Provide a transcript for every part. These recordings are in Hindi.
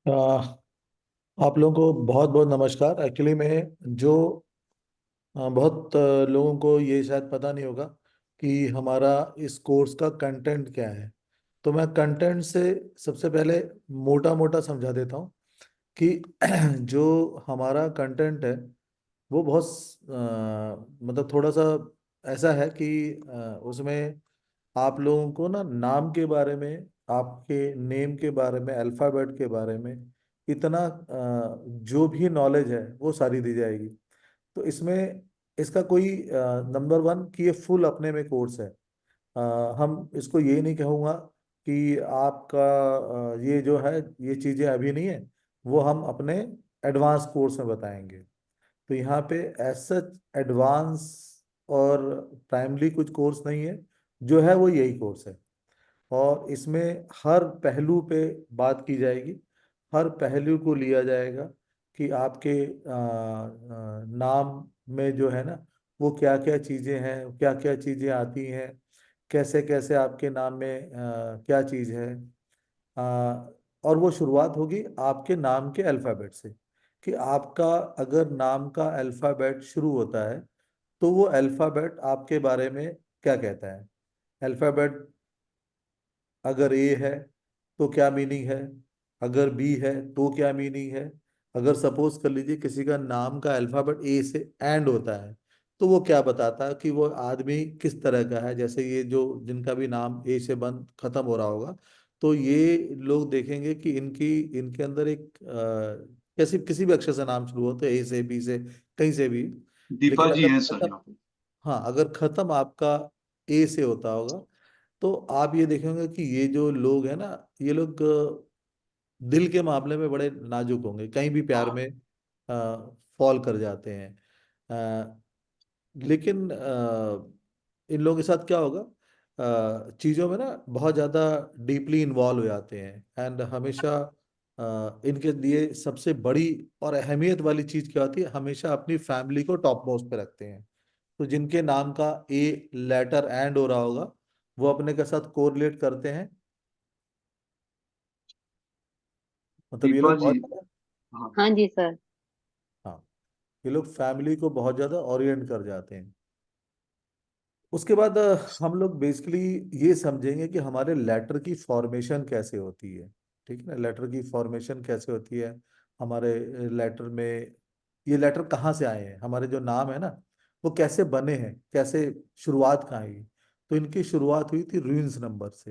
आ, आप लोगों को बहुत बहुत नमस्कार। एक्चुअली में जो बहुत लोगों को ये शायद पता नहीं होगा कि हमारा इस कोर्स का कंटेंट क्या है। तो मैं कंटेंट से सबसे पहले मोटा मोटा समझा देता हूँ कि जो हमारा कंटेंट है वो बहुत मतलब थोड़ा सा ऐसा है कि उसमें आप लोगों को ना नाम के बारे में, आपके नेम के बारे में, अल्फ़ाबेट के बारे में इतना जो भी नॉलेज है वो सारी दी जाएगी। तो इसमें इसका कोई नंबर वन कि ये फुल अपने में कोर्स है। हम इसको ये नहीं कहूँगा कि आपका ये जो है ये चीज़ें अभी नहीं है, वो हम अपने एडवांस कोर्स में बताएंगे। तो यहाँ पे एज सच एडवांस और प्राइमरी कुछ कोर्स नहीं है, जो है वो यही कोर्स है। और इसमें हर पहलू पे बात की जाएगी, हर पहलू को लिया जाएगा कि आपके नाम में जो है ना वो क्या क्या चीज़ें हैं, क्या क्या चीज़ें आती हैं, कैसे कैसे आपके नाम में क्या चीज़ है। अ, और वो शुरुआत होगी आपके नाम के अल्फ़ाबेट से कि आपका अगर नाम का अल्फ़ाबेट शुरू होता है तो वो अल्फ़ाबेट आपके बारे में क्या कहता है। अल्फ़ाबेट अगर ए है तो क्या मीनिंग है, अगर बी है तो क्या मीनिंग है, अगर सपोज कर लीजिए किसी का नाम का अल्फाबेट ए से एंड होता है तो वो क्या बताता है कि वो आदमी किस तरह का है। जैसे ये जो जिनका भी नाम ए से बंद खत्म हो रहा होगा, तो ये लोग देखेंगे कि इनके अंदर एक कैसी किसी भी अक्षर से नाम शुरू हो, तो ए से, बी से, कहीं से भी। दीपा लेकिन जी अगर हैं सर खत्म, यहाँ पे। हाँ अगर खत्म आपका ए से होता होगा तो आप ये देखेंगे कि ये जो लोग हैं ना, ये लोग दिल के मामले में बड़े नाजुक होंगे, कहीं भी प्यार हाँ। में फॉल कर जाते हैं। लेकिन इन लोगों के साथ क्या होगा, चीज़ों में ना बहुत ज़्यादा डीपली इन्वॉल्व हो जाते हैं। एंड हमेशा इनके लिए सबसे बड़ी और अहमियत वाली चीज़ क्या होती है, हमेशा अपनी फैमिली को टॉप मोस्ट पे रखते हैं। तो जिनके नाम का ए लेटर एंड हो रहा होगा वो अपने के साथ कोरिलेट करते हैं। मतलब ये दीपा लोग जी। बहुत ज़्यादा, हाँ। हाँ जी सर। हाँ ये लोग फैमिली को बहुत ज़्यादा ओरिएंट कर जाते हैं। उसके बाद हम लोग बेसिकली ये समझेंगे कि हमारे लेटर की फॉर्मेशन कैसे होती है। ठीक है ना, लेटर की फॉर्मेशन कैसे होती है हमारे लेटर में, ये लेटर कहाँ से आए हैं, हमारे जो नाम है ना वो कैसे बने हैं, कैसे शुरुआत कहाँ हुई। तो इनकी शुरुआत हुई थी रून्स नंबर से।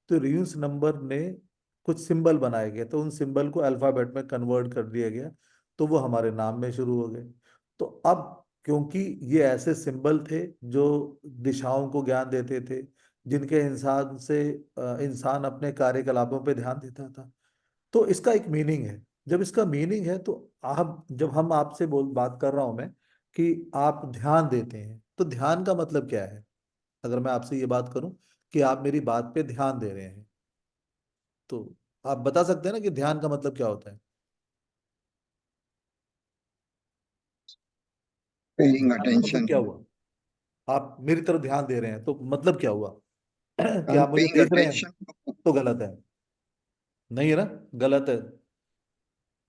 तो रून्स नंबर ने कुछ सिंबल बनाए गए, तो उन सिंबल को अल्फाबेट में कन्वर्ट कर दिया गया, तो वो हमारे नाम में शुरू हो गए। तो अब क्योंकि ये ऐसे सिंबल थे जो दिशाओं को ज्ञान देते थे, जिनके इंसान से इंसान अपने कार्यकलापों पे ध्यान देता था, तो इसका एक मीनिंग है। जब इसका मीनिंग है तो आप, जब हम आपसे बोल बात कर रहा हूं मैं कि आप ध्यान देते हैं, तो ध्यान का मतलब क्या है। अगर मैं आपसे ये बात करूं कि आप मेरी बात पे ध्यान दे रहे हैं, तो आप बता सकते हैं ना कि ध्यान का मतलब क्या होता है। पेइंग ध्यान का मतलब अटेंशन। क्या हुआ, आप मेरी तरफ ध्यान दे रहे हैं तो मतलब क्या हुआ कि आई एम आप मुझे पेइंग देख रहे हैं अटेंशन। तो गलत है, नहीं है ना, गलत है।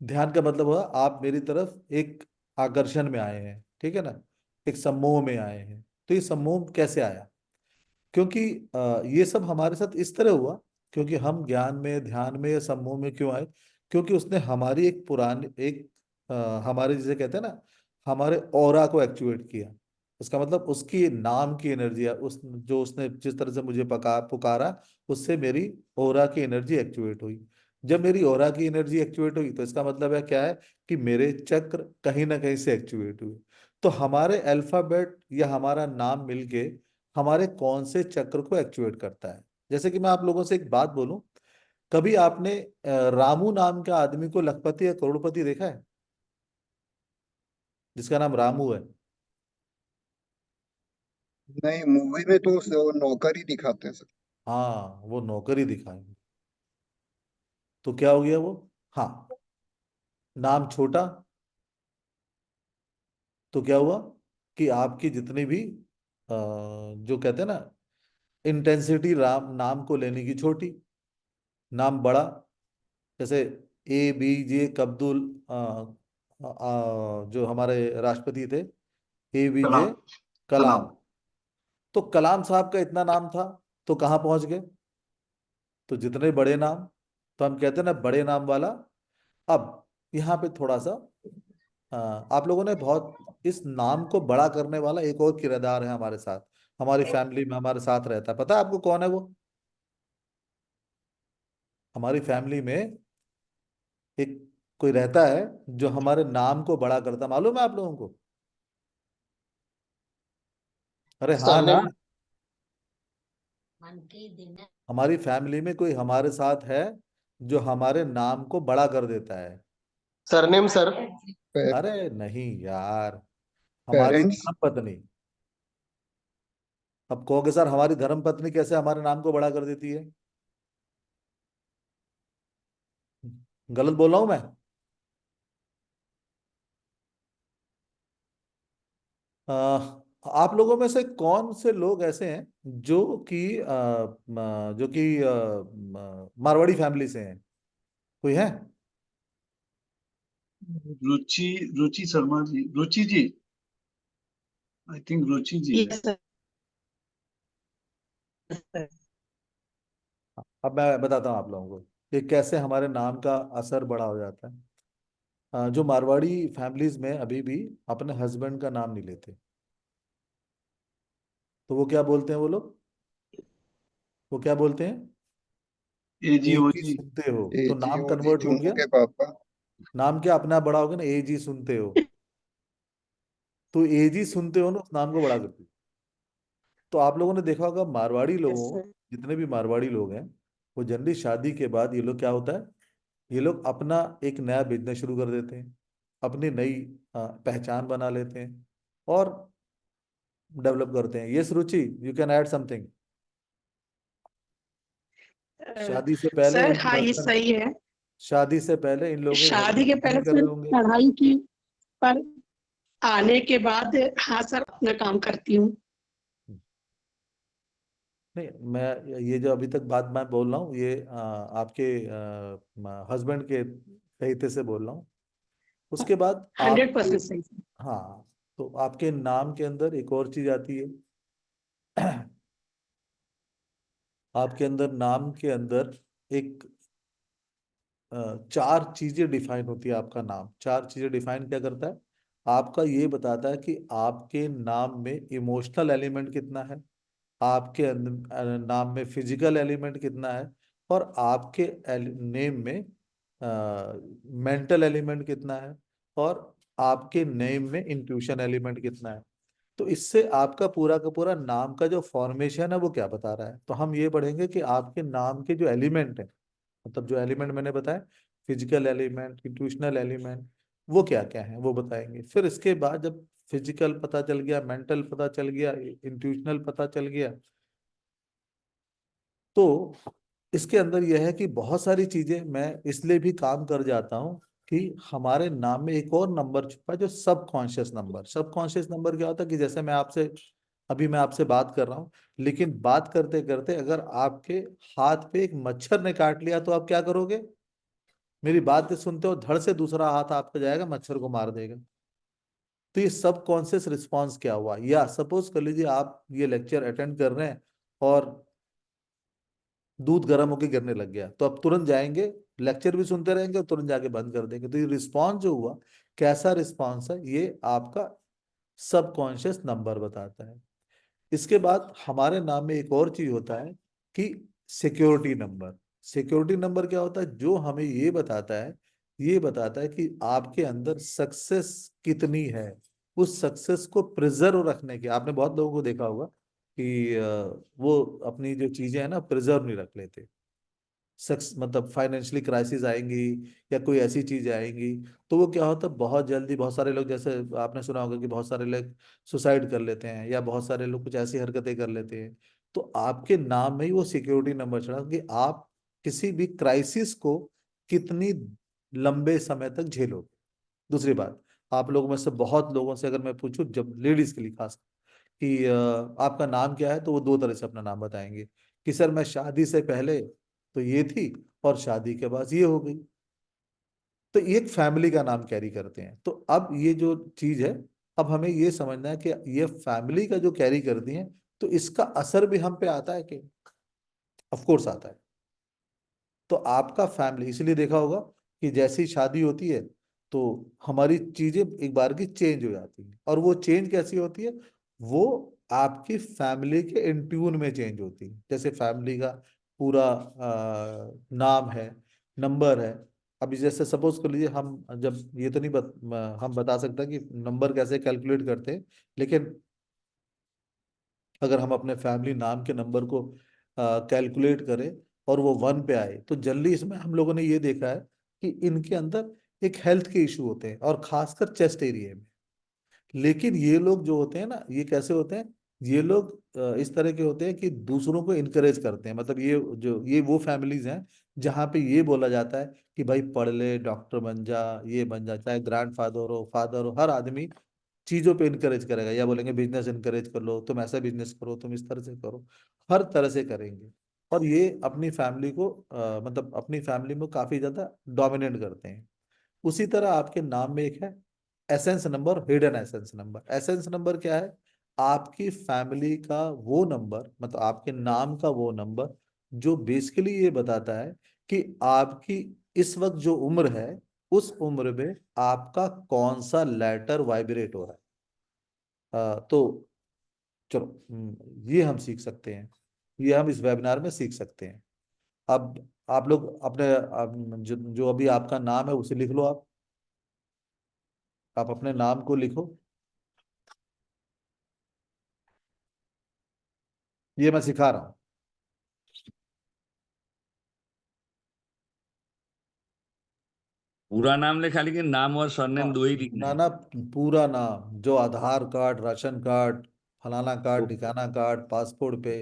ध्यान का मतलब हुआ आप मेरी तरफ एक आकर्षण में आए हैं, ठीक है ना, एक सम्मोह में आए हैं। तो ये सम्मोह कैसे आया, क्योंकि ये सब हमारे साथ इस तरह हुआ, क्योंकि हम ज्ञान में, ध्यान में या सम्मोह में क्यों आए, क्योंकि उसने हमारी एक पुरानी एक हमारे जिसे कहते हैं ना, हमारे ऑरा को एक्टिवेट किया। इसका मतलब उसकी नाम की एनर्जी, उस जो उसने जिस तरह से मुझे पुकारा, उससे मेरी ऑरा की एनर्जी एक्टिवेट हुई। जब मेरी ऑरा की एनर्जी एक्टिवेट हुई तो इसका मतलब है क्या है कि मेरे चक्र कहीं ना कहीं से एक्टिवेट हुए। तो हमारे अल्फाबेट या हमारा नाम मिलके हमारे कौन से चक्र को एक्टिवेट करता है। जैसे कि मैं आप लोगों से एक बात बोलूं, कभी आपने रामू नाम के आदमी को लखपति या करोड़पति देखा है, जिसका नाम रामू है। नहीं, मूवी में तो वो नौकर ही दिखाते हैं सर। हाँ वो नौकरी दिखाएंगे, तो क्या हो गया वो, हाँ नाम छोटा, तो क्या हुआ कि आपकी जितनी भी जो कहते हैं ना इंटेंसिटी राम नाम को लेने की छोटी, नाम बड़ा। जैसे ABJ अब्दुल जो हमारे राष्ट्रपति थे, ABJ कलाम। कलाम। कलाम। तो कलाम साहब का इतना नाम था, तो कहाँ पहुंच गए? तो जितने बड़े नाम, तो हम कहते हैं ना बड़े नाम वाला। अब यहाँ पे थोड़ा सा आप लोगों ने बहुत, इस नाम को बड़ा करने वाला एक और किरदार है हमारे साथ, हमारी फैमिली में हमारे साथ रहता है। पता है आपको कौन है वो? हमारी फैमिली में एक कोई रहता है जो हमारे नाम को बड़ा करता है, मालूम है आप लोगों को? अरे हाँ ना। सरनेम। हमारी फैमिली में कोई हमारे साथ है जो हमारे नाम को बड़ा कर देता है। Surname sir. अरे नहीं यार, हमारी पेरेंट्स। धर्म पत्नी। अब कहोगे सर हमारी धर्म पत्नी कैसे हमारे नाम को बड़ा कर देती है? गलत बोल रहा हूं मैं? अ, आप लोगों में से कौन से लोग ऐसे हैं जो कि मारवाड़ी फैमिली से हैं? कोई है? रुचि, रुचि शर्मा जी, रुचि जी, आई थिंक रुचि जी है। Yes sir. अब मैं बताता हूँ आप लोगों को कि कैसे हमारे नाम का असर बड़ा हो जाता है। जो मारवाड़ी फैमिलीज में अभी भी अपने हस्बैंड का नाम नहीं लेते, तो वो क्या बोलते हैं वो लोग? वो क्या बोलते हैं? ए जी ए ओ जी जी। सुनते हो, तो नाम एजीओ जी, कन्वर्ट हो जुम्मू गया। के पापा। नाम क्या अपना बड़ा हो गया ना, ए जी सुनते हो। तो ए जी सुनते हो ना, उस नाम को बड़ा करती है। तो आप लोगों ने देखा होगा मारवाड़ी यस लोगों, सर। जितने भी मारवाड़ी लोग हैं, वो जनरली शादी के बाद ये लोग क्या होता है, ये लोग अपना एक नया बिजनेस शुरू कर देते हैं, अपनी नई पहचान बना लेते हैं और डेवलप करते हैं। Yes Ruchi, you can add something. शादी से पहले सर इन हाँ, ये हस्बैंड, सही है। शादी से पहले इन लोगों के शादी हस्बैंड के कुछ पहले नहीं कर सिर्फ रहे होंगे। पढ़ाई की, पर आने के बाद हाँ सर अपना काम करती हूँ। नहीं, मैं ये जो अभी तक बात मैं बोल रहा हूँ, ये आपके हस्बैंड के तरीके से बोल रहा हूँ। उसके बाद हंड्रेड आपके, परसेंट सही सर। हाँ, तो आपके नाम के अंदर एक और चीज आती है। आपके अंदर नाम के अंदर एक चार चीजें डिफाइन होती है। आपका नाम चार चीजें डिफाइन क्या करता है? आपका ये बताता है कि आपके नाम में इमोशनल एलिमेंट कितना है, आपके नाम में फिजिकल एलिमेंट कितना है, और आपके नेम में मेंटल एलिमेंट कितना है, और आपके नेम में इंट्यूशन एलिमेंट कितना है। तो इससे आपका पूरा का पूरा नाम का जो फॉर्मेशन है वो क्या बता रहा है। तो हम ये पढ़ेंगे कि आपके नाम के जो एलिमेंट है, मतलब जो एलिमेंट मैंने बताया, फिजिकल एलिमेंट, इंट्यूशनल एलिमेंट, वो क्या क्या है वो बताएंगे। फिर इसके बाद जब फिजिकल पता चल गया, मेंटल पता चल गया, इंट्यूशनल पता चल गया, तो इसके अंदर यह है कि बहुत सारी चीजें मैं इसलिए भी काम कर जाता हूँ कि हमारे नाम में एक और नंबर छुपा है, जो सबकॉन्शियस नंबर। सबकॉन्शियस नंबर क्या होता है कि जैसे मैं आपसे बात कर रहा हूँ, लेकिन बात करते करते अगर आपके हाथ पे एक मच्छर ने काट लिया, तो आप क्या करोगे? मेरी बात सुनते हो, धड़ से दूसरा हाथ आपका जाएगा, मच्छर को मार देगा। तो ये सबकॉन्शियस रिस्पॉन्स क्या हुआ? या सपोज कर लीजिए आप ये लेक्चर अटेंड कर रहे हैं और दूध गर्म होकर गिरने लग गया, तो अब तुरंत जाएंगे, लेक्चर भी सुनते रहेंगे और तुरंत जाके बंद कर देंगे। तो ये रिस्पॉन्स जो हुआ, कैसा रिस्पॉन्स है, ये आपका सबकॉन्शियस नंबर बताता है। इसके बाद हमारे नाम में एक और चीज होता है कि सिक्योरिटी नंबर। सिक्योरिटी नंबर क्या होता है? जो हमें ये बताता है कि आपके अंदर सक्सेस कितनी है। उस सक्सेस को प्रिजर्व रखने के, आपने बहुत लोगों को देखा होगा कि वो अपनी जो चीजें हैं ना प्रिजर्व नहीं रख लेते। सक्स मतलब फाइनेंशियली क्राइसिस आएंगी या कोई ऐसी चीज आएंगी, तो वो क्या होता है, बहुत जल्दी बहुत सारे लोग, जैसे आपने सुना होगा कि बहुत सारे लोग सुसाइड कर लेते हैं, या बहुत सारे लोग कुछ ऐसी हरकतें कर लेते हैं। तो आपके नाम में ही वो सिक्योरिटी नंबर चढ़ा कि आप किसी भी क्राइसिस को कितनी लंबे समय तक झेलोगे। दूसरी बात, आप लोगों में से बहुत लोगों से अगर मैं पूछूं, जब लेडीज के लिए खास, कि आपका नाम क्या है, तो वो दो तरह से अपना नाम बताएंगे कि सर मैं शादी से पहले तो ये थी और शादी के बाद ये हो गई। तो ये एक फैमिली का नाम कैरी करते हैं। तो अब ये जो चीज है, अब हमें ये समझना है कि ये फैमिली का जो कैरी करती हैं, तो इसका असर भी हम पे आता है कि? ऑफ कोर्स आता है। तो आपका फैमिली, इसलिए देखा होगा कि जैसे ही शादी होती है तो हमारी चीजें एक बार की चेंज हो जाती हैं। और वो चेंज कैसी होती है? वो आपकी फैमिली के इंट्यून में चेंज होती है। जैसे फैमिली का पूरा नाम है, नंबर है। अभी जैसे सपोज कर लीजिए, हम जब ये तो नहीं हम बता सकते कि नंबर कैसे कैलकुलेट करते हैं, लेकिन अगर हम अपने फैमिली नाम के नंबर को कैलकुलेट करें और वो 1 पे आए, तो जनरली इसमें हम लोगों ने ये देखा है कि इनके अंदर एक हेल्थ के इशू होते हैं, और खासकर चेस्ट एरिया में। लेकिन ये लोग जो होते हैं ना, ये कैसे होते हैं? ये लोग इस तरह के होते हैं कि दूसरों को इनकरेज करते हैं। मतलब ये वो फैमिलीज हैं जहाँ पे ये बोला जाता है कि भाई पढ़ ले, डॉक्टर बन जा, ये बन जा। चाहे ग्रैंडफादर हो, फादर हो, हर आदमी चीजों पे इनकरेज करेगा, या बोलेंगे बिजनेस इनकरेज कर लो, तुम ऐसा बिजनेस करो, तुम इस तरह से करो, हर तरह से करेंगे। और ये अपनी फैमिली को मतलब अपनी फैमिली में काफी ज्यादा डोमिनेट करते हैं। उसी तरह आपके नाम में एक है essence number, hidden essence number. Essence number क्या है? आपकी फैमिली का वो नंबर, मतलब आपके नाम का वो नंबर जो बेसिकली ये बताता है कि आपकी इस वक्त जो उम्र है, उस उम्र में आपका कौन सा लेटर वाइब्रेट हो रहा है। तो चलो, ये हम सीख सकते हैं, ये हम इस वेबिनार में सीख सकते हैं। अब आप लोग अपने जो अभी आपका नाम है उसे लिख लो। आप अपने नाम को लिखो। ये मैं सिखा रहा हूँ। पूरा नाम लिखा, लेकिन नाम और सरनेम दो ही लिखना ना है। ना, पूरा नाम, जो आधार कार्ड, राशन कार्ड, फलाना कार्ड, तो ठिकाना कार्ड, पासपोर्ट पे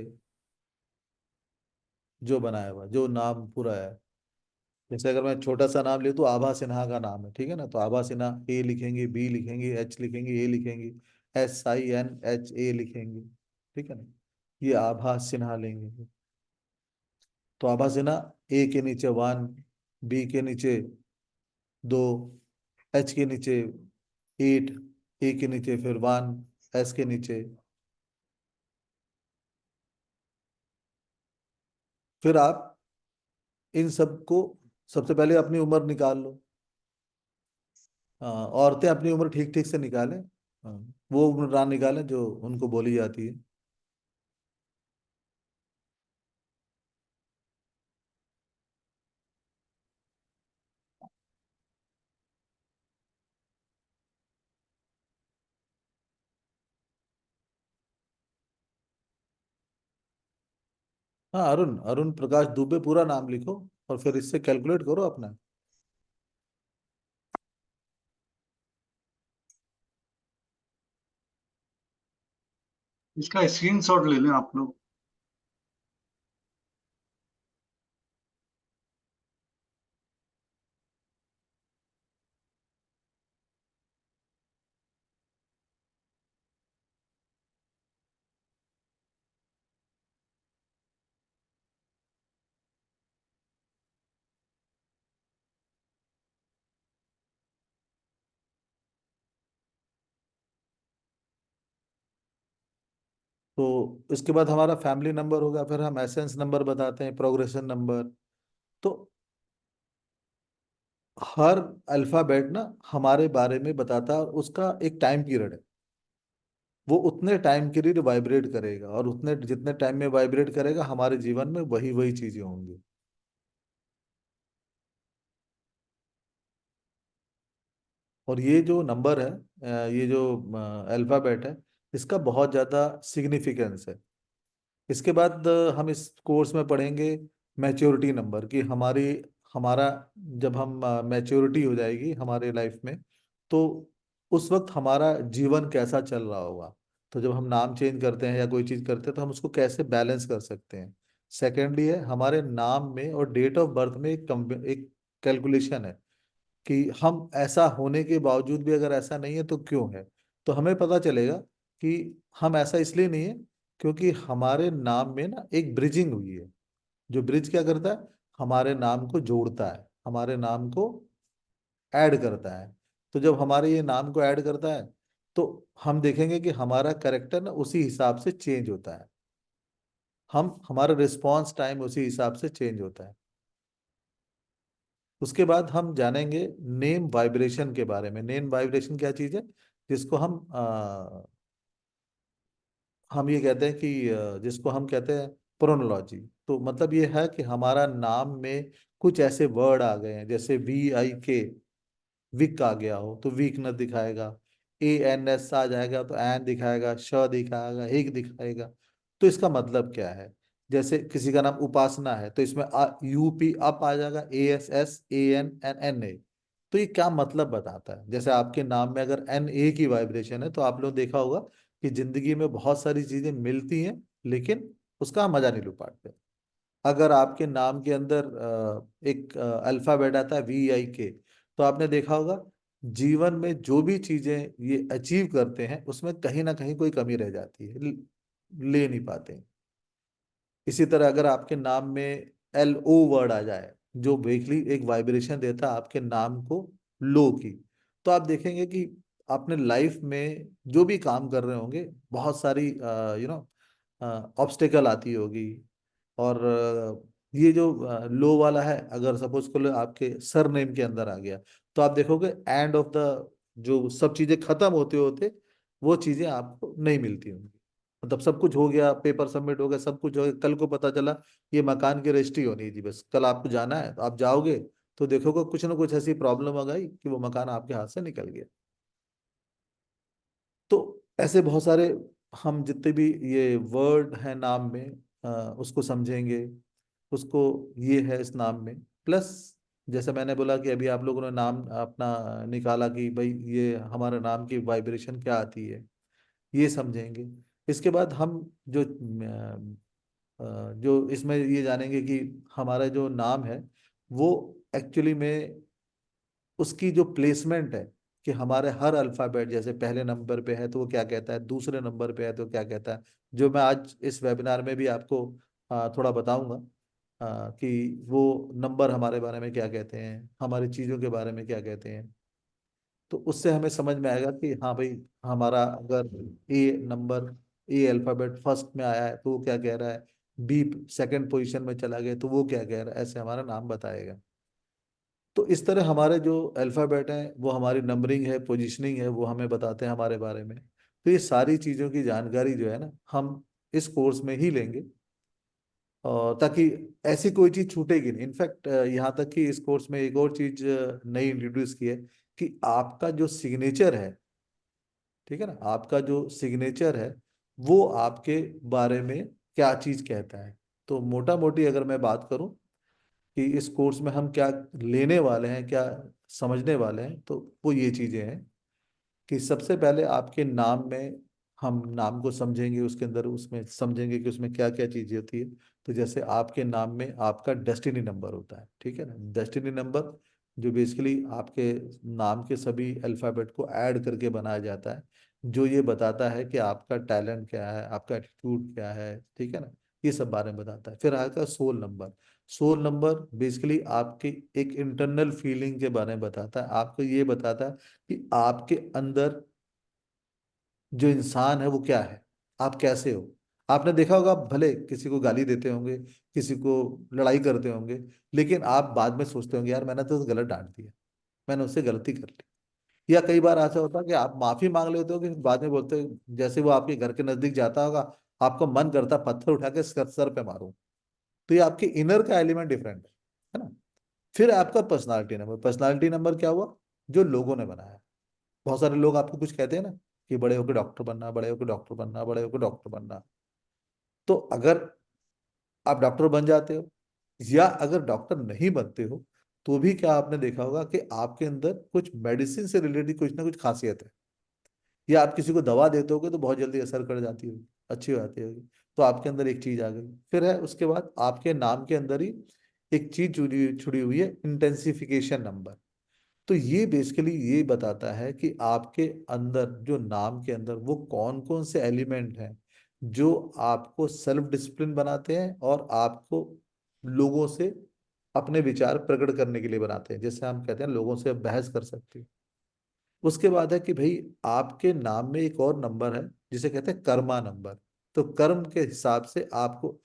जो बनाया हुआ, जो नाम पूरा है। जैसे अगर मैं छोटा सा नाम ले तो आभा सिन्हा का नाम है, ठीक है ना? तो आभा सिन्हा, ए लिखेंगे, बी लिखेंगे, एच लिखेंगे, ए लिखेंगे, SINHA लिखेंगे, ठीक है ना? ये आभा सिन्हा लेंगे। तो आभा सिन्हा, ए के नीचे 1, बी के नीचे 2, एच के नीचे 8, ए के नीचे फिर 1, एस के नीचे। फिर आप इन सबको, सबसे पहले अपनी उम्र निकाल लो। औरतें अपनी उम्र ठीक ठीक से निकालें। वो उम्र ना निकालें जो उनको बोली जाती है। हाँ, अरुण अरुण प्रकाश दुबे पूरा नाम लिखो, और फिर इससे कैलकुलेट करो अपना। इसका स्क्रीनशॉट ले लें आप लोग। तो इसके बाद हमारा फैमिली नंबर होगा, फिर हम एसेंस नंबर बताते हैं, प्रोग्रेशन नंबर। तो हर अल्फाबेट ना हमारे बारे में बताता है, और उसका एक टाइम पीरियड है। वो उतने टाइम के लिए वाइब्रेट करेगा, और उतने जितने टाइम में वाइब्रेट करेगा, हमारे जीवन में वही वही चीजें होंगी। और ये जो नंबर है, ये जो अल्फाबेट है, इसका बहुत ज़्यादा सिग्निफिकेंस है। इसके बाद हम इस कोर्स में पढ़ेंगे मैच्योरिटी नंबर, कि हमारा जब हम मैच्योरिटी हो जाएगी हमारे लाइफ में, तो उस वक्त हमारा जीवन कैसा चल रहा होगा। तो जब हम नाम चेंज करते हैं या कोई चीज़ करते हैं, तो हम उसको कैसे बैलेंस कर सकते हैं। सेकेंडली है, हमारे नाम में और डेट ऑफ बर्थ में एक कैलकुलेशन है कि हम ऐसा होने के बावजूद भी अगर ऐसा नहीं है तो क्यों है। तो हमें पता चलेगा कि हम ऐसा इसलिए नहीं है क्योंकि हमारे नाम में ना एक ब्रिजिंग हुई है। जो ब्रिज क्या करता है? हमारे नाम को जोड़ता है, हमारे नाम को ऐड करता है। तो जब हमारे ये नाम को ऐड करता है तो हम देखेंगे कि हमारा करेक्टर ना उसी हिसाब से चेंज होता है, हमारा रिस्पॉन्स टाइम उसी हिसाब से चेंज होता है। उसके बाद हम जानेंगे नेम वाइब्रेशन के बारे में। नेम वाइब्रेशन क्या चीज है, जिसको हम ये कहते हैं कि जिसको हम कहते हैं प्रोनोलॉजी। तो मतलब ये है कि हमारा नाम में कुछ ऐसे वर्ड आ गए हैं, जैसे VIK, विक आ गया हो तो वीकनेस दिखाएगा, ANS आ जाएगा तो एन दिखाएगा, श दिखाएगा, हिक दिखाएगा। तो इसका मतलब क्या है, जैसे किसी का नाम उपासना है तो इसमें UP अप आ जाएगा, ASSANNNA। तो ये क्या मतलब बताता है, जैसे आपके नाम में अगर NA की वाइब्रेशन है तो आप लोग देखा होगा कि जिंदगी में बहुत सारी चीजें मिलती हैं लेकिन उसका हम मजा नहीं लू पाते। अगर आपके नाम के अंदर एक अल्फाबेट आता है VIK, तो आपने देखा होगा जीवन में जो भी चीजें ये अचीव करते हैं उसमें कहीं ना कहीं कोई कमी रह जाती है, ले नहीं पाते। इसी तरह अगर आपके नाम में LO वर्ड आ जाए, जो बेसिकली एक वाइब्रेशन देता है आपके नाम को लो की, तो आप देखेंगे कि अपने लाइफ में जो भी काम कर रहे होंगे बहुत सारी ऑब्स्टेकल आती होगी। और ये जो लो वाला है, अगर सपोज कर लो आपके सर नेम के अंदर आ गया, तो आप देखोगे एंड ऑफ द जो सब चीजें खत्म होते होते वो चीजें आपको नहीं मिलती होंगी। मतलब सब कुछ हो गया, पेपर सबमिट हो गया, सब कुछ हो गया, कल को पता चला ये मकान की रजिस्ट्री होनी थी, बस कल आपको जाना है तो आप जाओगे तो देखोगे कुछ ना कुछ ऐसी प्रॉब्लम आ गई कि वो मकान आपके हाथ से निकल गया। तो ऐसे बहुत सारे हम जितने भी ये वर्ड हैं नाम में उसको समझेंगे, उसको ये है इस नाम में। प्लस जैसे मैंने बोला कि अभी आप लोगों ने नाम अपना निकाला कि भाई ये हमारे नाम की वाइब्रेशन क्या आती है, ये समझेंगे। इसके बाद हम जो इसमें ये जानेंगे कि हमारा जो नाम है वो एक्चुअली में उसकी जो प्लेसमेंट है, कि हमारे हर अल्फाबेट जैसे पहले नंबर पे है तो वो क्या कहता है, दूसरे नंबर पे है तो क्या कहता है, जो मैं आज इस वेबिनार में भी आपको थोड़ा बताऊंगा कि वो नंबर हमारे बारे में क्या कहते हैं, हमारी चीज़ों के बारे में क्या कहते हैं। तो उससे हमें समझ में आएगा कि हाँ भाई, हमारा अगर ए अल्फाबेट फर्स्ट में आया है तो वो क्या कह रहा है, बी सेकंड पोजीशन में चला गया तो वो क्या कह रहा है, ऐसे हमारा नाम बताएगा। तो इस तरह हमारे जो अल्फ़ाबेट हैं वो हमारी नंबरिंग है, पोजीशनिंग है, वो हमें बताते हैं हमारे बारे में। तो ये सारी चीज़ों की जानकारी जो है ना हम इस कोर्स में ही लेंगे, और ताकि ऐसी कोई चीज़ छूटेगी नहीं। इनफैक्ट यहाँ तक कि इस कोर्स में एक और चीज़ नई इंट्रोड्यूस की है कि आपका जो सिग्नेचर है, ठीक है ना, आपका जो सिग्नेचर है वो आपके बारे में क्या चीज़ कहता है। तो मोटा मोटी अगर मैं बात करूं कि इस कोर्स में हम क्या लेने वाले हैं, क्या समझने वाले हैं, तो वो ये चीजें हैं कि सबसे पहले आपके नाम में हम नाम को समझेंगे, उसके अंदर उसमें समझेंगे कि उसमें क्या क्या चीजें होती है। तो जैसे आपके नाम में आपका डेस्टिनी नंबर होता है, ठीक है ना, डेस्टिनी नंबर जो बेसिकली आपके नाम के सभी अल्फाबेट को ऐड करके बनाया जाता है, जो ये बताता है कि आपका टैलेंट क्या है, आपका एटीट्यूड क्या है, ठीक है ना, ये सब बारे में बताता है। फिर आएगा soul number. Soul number basically आपकी एक इंटरनल फीलिंग के बारे में बताता है, आपको ये बताता है कि आपके अंदर जो इंसान है वो क्या है, आप कैसे हो। आपने देखा होगा, आप भले किसी को गाली देते होंगे, किसी को लड़ाई करते होंगे, लेकिन आप बाद में सोचते होंगे यार मैंने तो गलत डांट दिया, मैंने उससे गलती कर ली। या कई बार ऐसा होता है कि आप माफी मांग लेते हो कि बाद में बोलते हो, जैसे वो आपके घर के नजदीक जाता होगा आपको मन करता पत्थर उठा के सर पे मारूं। तो ये आपके इनर का एलिमेंट डिफरेंट है ना। फिर आपका पर्सनालिटी नंबर। पर्सनालिटी नंबर क्या हुआ, जो लोगों ने बनाया। बहुत सारे लोग आपको कुछ कहते हैं ना कि बड़े होकर डॉक्टर बनना, बड़े होकर डॉक्टर बनना, बड़े होकर डॉक्टर बनना। तो अगर आप डॉक्टर बन जाते हो या अगर डॉक्टर नहीं बनते हो तो भी क्या आपने देखा होगा कि आपके अंदर कुछ मेडिसिन से रिलेटेड कुछ ना कुछ खासियत है, या आप किसी को दवा देते होगे तो बहुत जल्दी असर कर जाती होगी, अच्छी हो जाती होगी। तो आपके अंदर एक चीज आ गई। फिर है उसके बाद आपके नाम के अंदर ही एक चीज जुड़ी छुड़ी हुई है, इंटेंसिफिकेशन नंबर। तो ये बेसिकली ये बताता है कि आपके अंदर जो नाम के अंदर वो कौन कौन से एलिमेंट हैं जो आपको सेल्फ डिसिप्लिन बनाते हैं और आपको लोगों से अपने विचार प्रकट करने के लिए बनाते हैं, जैसे हम कहते हैं लोगों से बहस कर सकते हैं। उसके बाद है कि भाई आपके नाम में एक और नंबर है जिसे कहते हैं कर्मा नंबर। तो कर्म के हिसाब से आपको,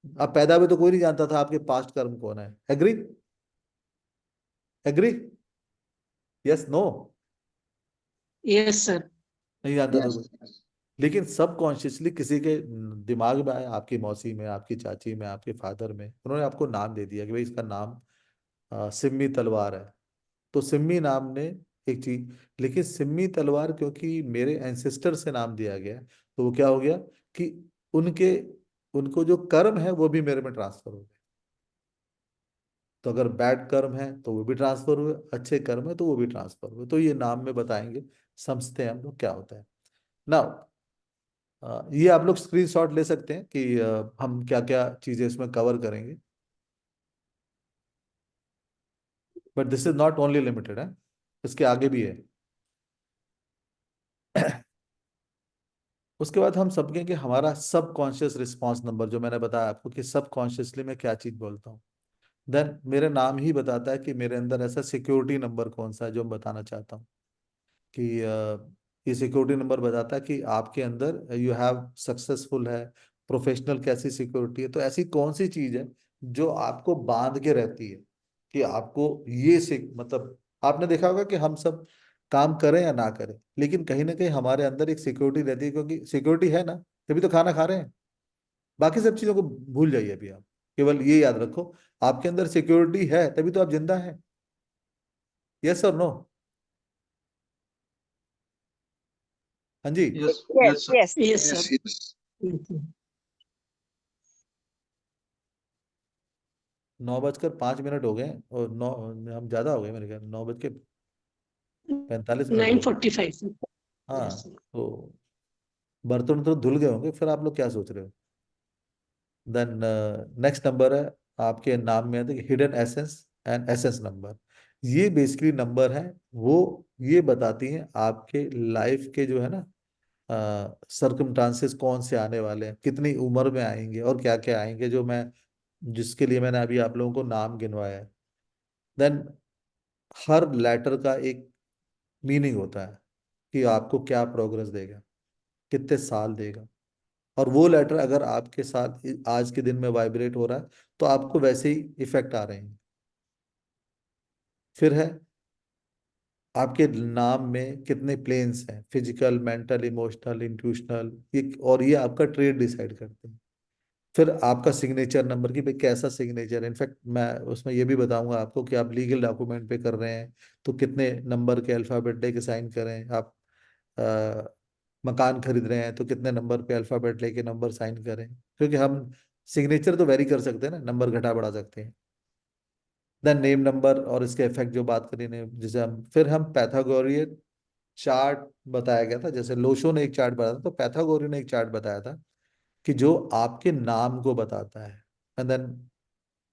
आप पैदा हुए तो कोई नहीं जानता था आपके पास्ट कर्म कौन है। Agree? Agree? Yes? No? Yes sir. नहीं जानता था यस कोई। लेकिन सबकॉन्शियसली किसी के दिमाग में आया, आपकी मौसी में, आपकी चाची में, आपके फादर में, उन्होंने आपको नाम दे दिया कि भाई इसका नाम सिम्मी तलवार है। तो सिम्मी नाम ने एक चीज, लेकिन सिम्मी तलवार क्योंकि मेरे एंसेस्टर से नाम दिया गया, तो वो क्या हो गया कि उनके उनको जो कर्म है वो भी मेरे में ट्रांसफर हो गए। तो अगर बैड कर्म है तो वो भी ट्रांसफर हुए, अच्छे कर्म है तो वो भी ट्रांसफर हुए। तो ये नाम में बताएंगे, समझते हैं हम लोग क्या होता है। नाउ ये आप लोग स्क्रीनशॉट ले सकते हैं कि हम क्या क्या चीजें इसमें कवर करेंगे। But this is not only limited है, इसके आगे भी है। उसके बाद हम समझेंगे कि हमारा सबकॉन्शियस रिस्पांस नंबर, जो मैंने बताया आपको कि सबकॉन्शियसली मैं क्या चीज बोलता हूँ। देन मेरा नाम ही बताता है कि मेरे अंदर ऐसा सिक्योरिटी नंबर कौन सा है जो मैं बताना चाहता हूँ। कि ये सिक्योरिटी नंबर बताता है कि आपके अंदर यू हैव सक्सेसफुल है, प्रोफेशनल कैसी सिक्योरिटी है। तो ऐसी कौन सी चीज है जो आपको बांध के रहती है कि आपको ये से मतलब, आपने देखा होगा कि हम सब काम करें या ना करें, लेकिन कहीं ना कहीं हमारे अंदर एक सिक्योरिटी रहती है, क्योंकि सिक्योरिटी है ना तभी तो खाना खा रहे हैं। बाकी सब चीजों को भूल जाइए अभी आप, केवल ये याद रखो, आपके अंदर सिक्योरिटी है तभी तो आप जिंदा हैं। यस और नो? हाँ जी। Yes Yes, sir. yes. Yes yes sir. Yes 9:05 हो गए, और नौ, हम ज्यादा हो गए मेरे ख्याल, 9:45 हो गए। 9:45। हाँ, तो बर्तन तो धुल गए होंगे, फिर आप लोग क्या सोच रहे हो। देन नेक्स्ट नंबर है, आपके नाम में है hidden essence and essence number. ये बेसिकली नंबर है, वो ये बताती हैं आपके लाइफ के जो है ना सर्कमस्टांसेस कौन से आने वाले हैं, कितनी उम्र में आएंगे और क्या क्या आएंगे, जो मैं जिसके लिए मैंने अभी आप लोगों को नाम गिनवाया है। देन हर लेटर का एक मीनिंग होता है कि आपको क्या प्रोग्रेस देगा, कितने साल देगा। और वो लेटर अगर आपके साथ आज के दिन में वाइब्रेट हो रहा है तो आपको वैसे ही इफेक्ट आ रहे हैं। फिर है आपके नाम में कितने प्लेन्स हैं, फिजिकल, मेंटल, इमोशनल, इंट्यूशनल, ये, और ये आपका ट्रेड डिसाइड करते हैं। फिर आपका सिग्नेचर नंबर की भाई कैसा सिग्नेचर है। इनफैक्ट मैं उसमें ये भी बताऊंगा आपको कि आप लीगल डॉक्यूमेंट पे कर रहे हैं तो कितने नंबर के अल्फाबेट लेके साइन करें। आप अ, मकान खरीद रहे हैं तो कितने नंबर पे अल्फाबेट लेके नंबर साइन करें, क्योंकि हम सिग्नेचर तो वेरी कर सकते हैं ना, नंबर घटा बढ़ा सकते हैं। देन नेम नंबर और इसके इफेक्ट जो बात करी ने, जिसे हम फिर हम पैथागोरियन चार्ट बताया गया था, जैसे लोशो ने एक चार्ट बताया था तो पैथागोरियन ने एक चार्ट बताया था कि जो आपके नाम को बताता है। एंड देन